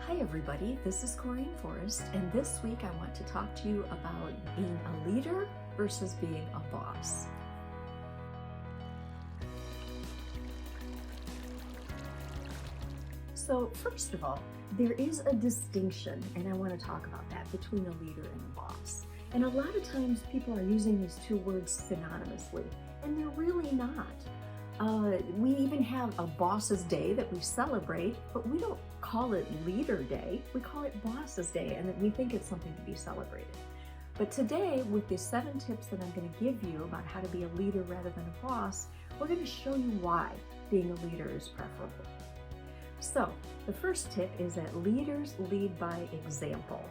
Hi everybody, this is Corrine Forrest, and this week I want to talk to you about being a leader versus being a boss. So first of all, there is a distinction, and I want to talk about that, between a leader and a boss. And a lot of times people are using these two words synonymously, and they're really not. We even have a boss's day that we celebrate, but we don't call it leader day. We call it boss's day, and we think it's something to be celebrated. But today, with the 7 tips that I'm going to give you about how to be a leader rather than a boss, we're going to show you why being a leader is preferable. So, the first tip is that leaders lead by example.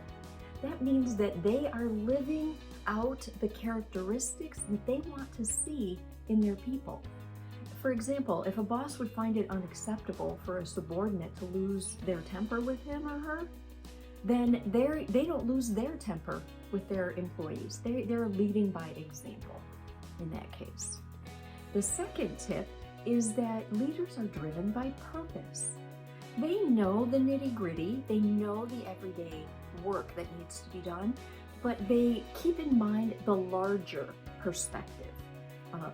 That means that they are living out the characteristics that they want to see in their people. For example, if a boss would find it unacceptable for a subordinate to lose their temper with him or her, then they don't lose their temper with their employees. They're leading by example in that case. The second tip is that leaders are driven by purpose. They know the nitty-gritty, they know the everyday work that needs to be done, but they keep in mind the larger perspective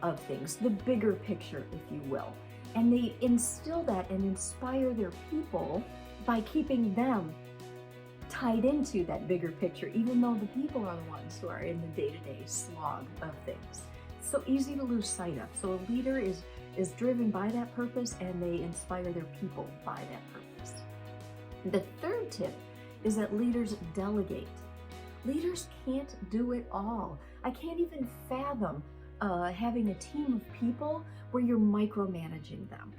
of things, the bigger picture, if you will. And they instill that and inspire their people by keeping them tied into that bigger picture, even though the people are the ones who are in the day-to-day slog of things. It's so easy to lose sight of. So a leader is driven by that purpose, and they inspire their people by that purpose. The third tip is that leaders delegate. Leaders can't do it all. I can't even fathom having a team of people where you're micromanaging them.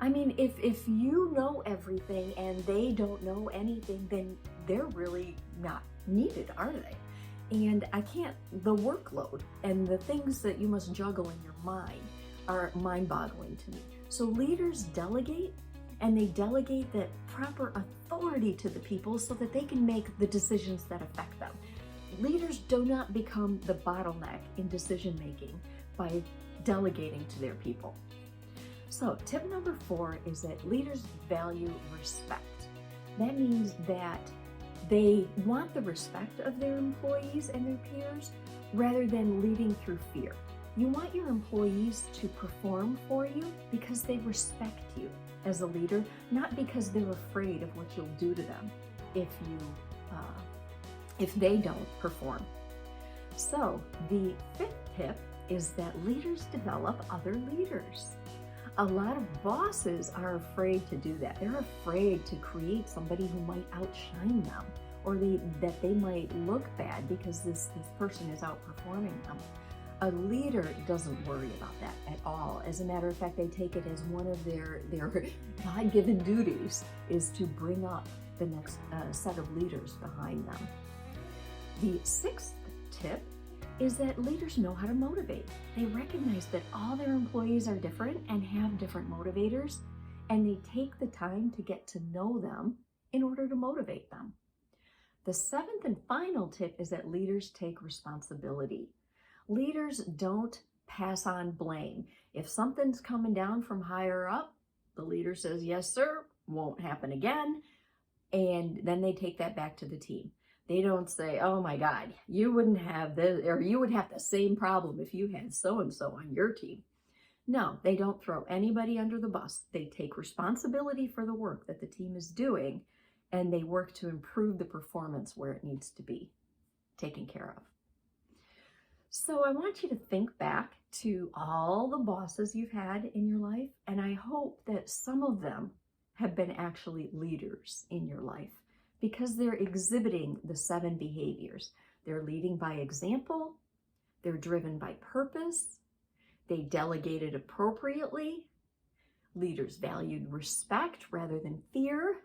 I mean, if you know everything and they don't know anything, then they're really not needed, are they? And the workload and the things that you must juggle in your mind are mind-boggling to me. So leaders delegate, and they delegate that proper authority to the people so that they can make the decisions that affect them. Leaders do not become the bottleneck in decision-making by delegating to their people. So tip number 4 is that leaders value respect. That means that they want the respect of their employees and their peers rather than leading through fear. You want your employees to perform for you because they respect you as a leader, not because they're afraid of what you'll do to them if they don't perform. So the 5th tip is that leaders develop other leaders. A lot of bosses are afraid to do that. They're afraid to create somebody who might outshine them, or that they might look bad because this person is outperforming them. A leader doesn't worry about that at all. As a matter of fact, they take it as one of their God-given duties is to bring up the next set of leaders behind them. The 6th tip is that leaders know how to motivate. They recognize that all their employees are different and have different motivators, and they take the time to get to know them in order to motivate them. The 7th and final tip is that leaders take responsibility. Leaders don't pass on blame. If something's coming down from higher up, the leader says, "Yes, sir, won't happen again," and then they take that back to the team. They don't say, "Oh my God, you wouldn't have this, or you would have the same problem if you had so-and-so on your team." No, they don't throw anybody under the bus. They take responsibility for the work that the team is doing, and they work to improve the performance where it needs to be taken care of. So I want you to think back to all the bosses you've had in your life, and I hope that some of them have been actually leaders in your life, because they're exhibiting the 7 behaviors. They're leading by example, they're driven by purpose, they delegated appropriately, leaders valued respect rather than fear,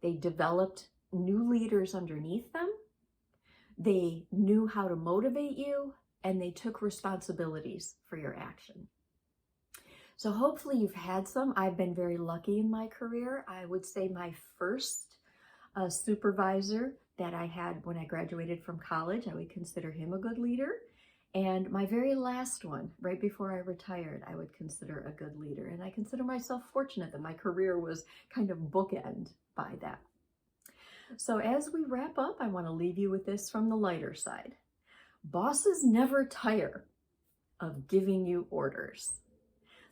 they developed new leaders underneath them, they knew how to motivate you, and they took responsibilities for your action. So hopefully you've had some. I've been very lucky in my career. I would say my first supervisor that I had when I graduated from college, I would consider him a good leader. And my very last one, right before I retired, I would consider a good leader. And I consider myself fortunate that my career was kind of bookend by that. So as we wrap up, I want to leave you with this from the lighter side. Bosses never tire of giving you orders.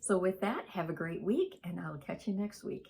So with that, have a great week, and I'll catch you next week.